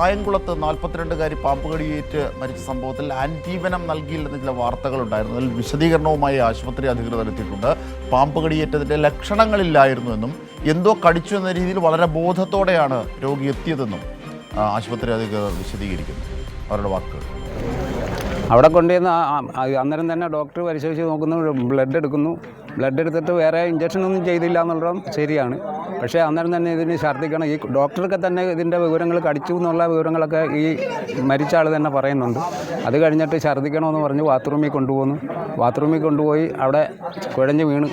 കായംകുളത്ത് 42-കാരി പാമ്പുകടിയേറ്റ് മരിച്ച സംഭവത്തിൽ ആന്റിവെനം നൽകിയില്ലെന്ന ചില വാർത്തകളുണ്ടായിരുന്നു. അതിൽ വിശദീകരണവുമായി ആശുപത്രി അധികൃതർ എത്തിയിട്ടുണ്ട്. പാമ്പുകടിയേറ്റതിൻ്റെ ലക്ഷണങ്ങളില്ലായിരുന്നുവെന്നും എന്തോ കടിച്ചു എന്ന രീതിയിൽ വളരെ ബോധത്തോടെയാണ് രോഗി എത്തിയതെന്നും ആശുപത്രി അധികൃതർ വിശദീകരിക്കുന്നു. അവരുടെ വാക്കുകൾ. അവിടെ കൊണ്ടുവന്ന് അന്നേരം തന്നെ ഡോക്ടർ പരിശോധിച്ച് നോക്കുന്നു, ബ്ലഡ് എടുക്കുന്നു. ബ്ലഡ് എടുത്തിട്ട് വേറെ ഇഞ്ചക്ഷനൊന്നും ചെയ്തില്ല എന്നുള്ളതും ശരിയാണ്. പക്ഷേ അന്നേരം തന്നെ ഇതിന് ഛർദ്ദിക്കണം. ഈ ഡോക്ടർക്ക് തന്നെ ഇതിൻ്റെ വിവരങ്ങൾ കടിച്ചു എന്നുള്ള വിവരങ്ങളൊക്കെ ഈ മരിച്ച ആൾ തന്നെ പറയുന്നുണ്ട്. അത് കഴിഞ്ഞിട്ട് ഛർദ്ദിക്കണമെന്ന് പറഞ്ഞ് ബാത്റൂമിൽ കൊണ്ടുപോകുന്നു. ബാത്റൂമിൽ കൊണ്ടുപോയി അവിടെ കുഴഞ്ഞ് വീണ്.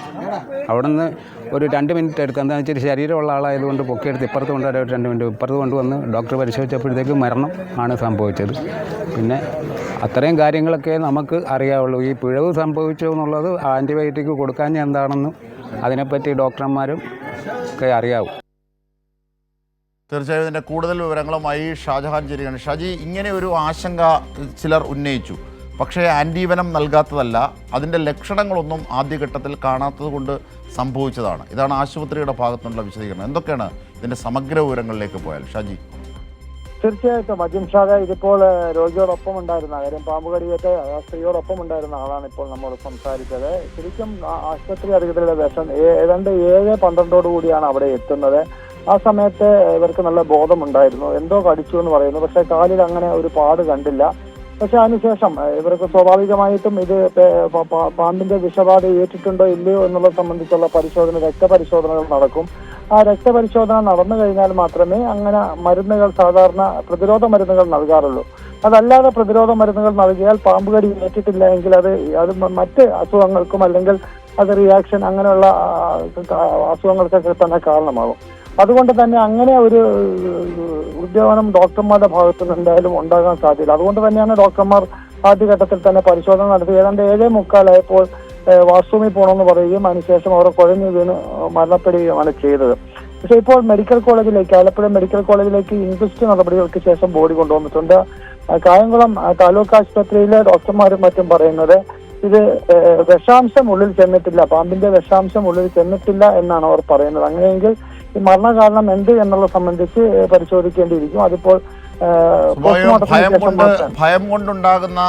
അവിടെ നിന്ന് ഒരു 2 മിനിറ്റ് എടുത്ത്, എന്താണെന്ന് വെച്ചാൽ ശരീരമുള്ള ആളായതുകൊണ്ട് പൊക്കിയെടുത്ത് ഇപ്പുറത്ത് കൊണ്ടുവരാൻ ഒരു 2 മിനിറ്റ് ഇപ്പുറത്ത് കൊണ്ടുവന്ന് ഡോക്ടർ പരിശോധിച്ചപ്പോഴത്തേക്ക് മരണം ആണ് സംഭവിച്ചത്. പിന്നെ അത്രയും കാര്യങ്ങളൊക്കെ നമുക്ക് അറിയാവുള്ളൂ. ഈ പിഴവ് സംഭവിച്ചു എന്നുള്ളത് ആൻറ്റിബയോട്ടിക് കൊടുക്കാൻ എന്താണെന്നും അതിനെപ്പറ്റി ഡോക്ടർമാരും ഒക്കെ അറിയാവും. തീർച്ചയായും ഇതിൻ്റെ കൂടുതൽ വിവരങ്ങളുമായി ഷാജഹാൻ ചേരുകയാണ്. ഷാജി, ഇങ്ങനെ ഒരു ആശങ്ക ചിലർ ഉന്നയിച്ചു. പക്ഷേ ആൻറ്റിവെനം നൽകാത്തതല്ല, അതിൻ്റെ ലക്ഷണങ്ങളൊന്നും ആദ്യഘട്ടത്തിൽ കാണാത്തത് കൊണ്ട് സംഭവിച്ചതാണ്. ഇതാണ് ആശുപത്രിയുടെ ഭാഗത്തുനിന്നുള്ള വിശദീകരണം. എന്തൊക്കെയാണ് ഇതിൻ്റെ സമഗ്ര വിവരങ്ങളിലേക്ക് പോയാൽ ഷാജി? തീർച്ചയായിട്ടും അജിംഷാദ്, ഇതിപ്പോൾ രോഗിയോടൊപ്പം ഉണ്ടായിരുന്ന കാര്യം, പാമ്പുകടിയേറ്റ സ്ത്രീയോടൊപ്പം ഉണ്ടായിരുന്ന ആളാണ് ഇപ്പോൾ നമ്മോട് സംസാരിച്ചത്. ശരിക്കും ആശുപത്രി അധികൃതരുടെ വേഷം ഏതാണ്ട് 7:12 കൂടിയാണ് അവിടെ എത്തുന്നത്. ആ സമയത്ത് ഇവർക്ക് നല്ല ബോധമുണ്ടായിരുന്നു, എന്തോ കടിച്ചു എന്ന് പറയുന്നു. പക്ഷെ കാലിൽ അങ്ങനെ ഒരു പാട് കണ്ടില്ല. പക്ഷെ അതിനുശേഷം ഇവർക്ക് സ്വാഭാവികമായിട്ടും ഇത് പാമ്പിന്റെ വിഷബാധ ഏറ്റിട്ടുണ്ടോ ഇല്ലയോ എന്നുള്ളത് സംബന്ധിച്ചുള്ള പരിശോധന, രക്തപരിശോധനകൾ നടക്കും. ആ രക്തപരിശോധന നടന്നു കഴിഞ്ഞാൽ മാത്രമേ അങ്ങനെ മരുന്നുകൾ, സാധാരണ പ്രതിരോധ മരുന്നുകൾ നൽകാറുള്ളൂ. അതല്ലാതെ പ്രതിരോധ മരുന്നുകൾ നൽകിയാൽ പാമ്പുകടി ഏറ്റിട്ടില്ല എങ്കിൽ അത് മറ്റ് അസുഖങ്ങൾക്കും അല്ലെങ്കിൽ അത് റിയാക്ഷൻ അങ്ങനെയുള്ള അസുഖങ്ങൾക്കൊക്കെ തന്നെ കാരണമാകും. അതുകൊണ്ട് തന്നെ അങ്ങനെ ഒരു ഉദ്യോഗനം ഡോക്ടർമാരുടെ ഭാഗത്തു നിന്ന് എന്തായാലും ഉണ്ടാകാൻ സാധ്യത. അതുകൊണ്ട് തന്നെയാണ് ഡോക്ടർമാർ ആദ്യഘട്ടത്തിൽ തന്നെ പരിശോധന നടത്തി. ഏതാണ്ട് 7:45 വാഷ്റൂമിൽ പോകണമെന്ന് പറയുകയും അതിനുശേഷം അവർ കുഴഞ്ഞു വീണ് മരണപ്പെടുകയുമാണ് ചെയ്തത്. പക്ഷെ ഇപ്പോൾ മെഡിക്കൽ കോളേജിലേക്ക്, ആലപ്പുഴ മെഡിക്കൽ കോളേജിലേക്ക് ഇൻക്വസ്റ്റ് നടപടികൾക്ക് ശേഷം ബോഡി കൊണ്ടുവന്നിട്ടുണ്ട്. കായംകുളം താലൂക്ക് ആശുപത്രിയിലെ ഡോക്ടർമാരും മറ്റും പറയുന്നത് ഇത് വിഷാംശം ഉള്ളിൽ ചെന്നിട്ടില്ല, പാമ്പിന്റെ വിഷാംശം ഉള്ളിൽ ചെന്നിട്ടില്ല എന്നാണ് അവർ പറയുന്നത്. അങ്ങനെയെങ്കിൽ ഈ മരണകാരണം എന്ത് എന്നുള്ളത് സംബന്ധിച്ച് പരിശോധിക്കേണ്ടിയിരിക്കും. അതിപ്പോൾ ഭയം കൊണ്ടുണ്ടാകുന്ന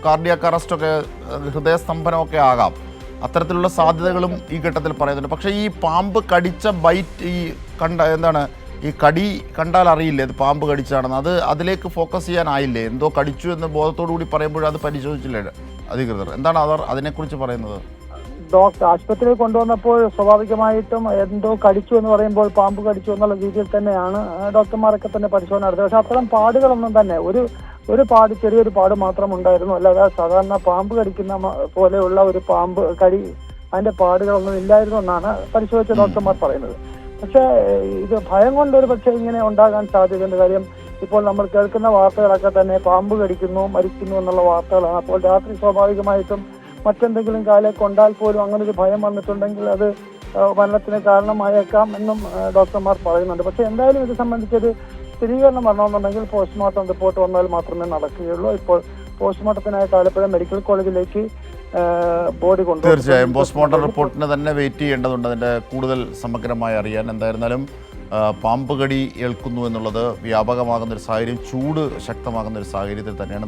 കാർഡിയാക് അറസ്റ്റൊക്കെ, ഹൃദയസ്തംഭനമൊക്കെ ആകാം. അത്തരത്തിലുള്ള സാധ്യതകളും ഈ ഘട്ടത്തിൽ പറയുന്നുണ്ട്. പക്ഷേ ഈ പാമ്പ് കടിച്ച ബൈറ്റ്, ഈ ഈ കടി കണ്ടാൽ അറിയില്ലേ അത് പാമ്പ് കടിച്ചാണെന്ന്? അതിലേക്ക് ഫോക്കസ് ചെയ്യാനായില്ലേ? എന്തോ കടിച്ചു എന്ന് ബോധത്തോടു കൂടി പറയുമ്പോഴും അത് പരിശോധിച്ചില്ലേ അധികൃതർ? എന്താണ് അവർ അതിനെക്കുറിച്ച് പറയുന്നത്? ഡോക്ടർ ആശുപത്രിയിൽ കൊണ്ടുവന്നപ്പോൾ സ്വാഭാവികമായിട്ടും എന്തോ കടിച്ചു എന്ന് പറയുമ്പോൾ പാമ്പ് കടിച്ചു എന്നുള്ള രീതിയിൽ തന്നെയാണ് ഡോക്ടർമാരൊക്കെ തന്നെ പരിശോധന നടത്തിയത്. പക്ഷെ അത്തരം പാടുകളൊന്നും തന്നെ, ഒരു പാട്, ചെറിയൊരു പാട് മാത്രം ഉണ്ടായിരുന്നു. അല്ലാതെ സാധാരണ പാമ്പ് കടിക്കുന്ന പോലെയുള്ള ഒരു പാമ്പ് കടി, അതിന്റെ പാടുകളൊന്നും ഇല്ലായിരുന്നു എന്നാണ് പരിശോധിച്ച ഡോക്ടർമാർ പറയുന്നത്. പക്ഷേ ഇത് ഭയം കൊണ്ടൊരു പക്ഷേ ഇങ്ങനെ ഉണ്ടാകാൻ സാധ്യതയുണ്ട്. കാര്യം ഇപ്പോൾ നമ്മൾ കേൾക്കുന്ന വാർത്തകളൊക്കെ തന്നെ പാമ്പ് കടിക്കുന്നു, മരിക്കുന്നു എന്നുള്ള വാർത്തകളാണ്. അപ്പോൾ രാത്രി സ്വാഭാവികമായിട്ടും മറ്റെന്തെങ്കിലും കാലെ കൊണ്ടാൽ പോലും അങ്ങനെ ഒരു ഭയം വന്നിട്ടുണ്ടെങ്കിൽ അത് മരണത്തിന് കാരണമായേക്കാം എന്നും ഡോക്ടർമാർ പറയുന്നുണ്ട്. പക്ഷെ എന്തായാലും ഇത് സംബന്ധിച്ചൊരു സ്ഥിരീകരണം വരണമെന്നുണ്ടെങ്കിൽ പോസ്റ്റ്മോർട്ടം റിപ്പോർട്ട് വന്നാൽ മാത്രമേ നടക്കുകയുള്ളൂ. ഇപ്പോൾ പോസ്റ്റ്മോർട്ടത്തിനായിട്ട് ആലപ്പുഴ മെഡിക്കൽ കോളേജിലേക്ക് ബോഡി കൊണ്ടുപോകും. തീർച്ചയായും പോസ്റ്റ്മോർട്ടം റിപ്പോർട്ടിന് തന്നെ വെയിറ്റ് ചെയ്യേണ്ടതുണ്ട്, അതിൻ്റെ കൂടുതൽ സമഗ്രമായി അറിയാൻ. എന്തായിരുന്നാലും പാമ്പ് കടി ഏൽക്കുന്നു എന്നുള്ളത് വ്യാപകമാകുന്നൊരു സാഹചര്യം, ചൂട് ശക്തമാകുന്നൊരു സാഹചര്യത്തിൽ തന്നെയാണ്.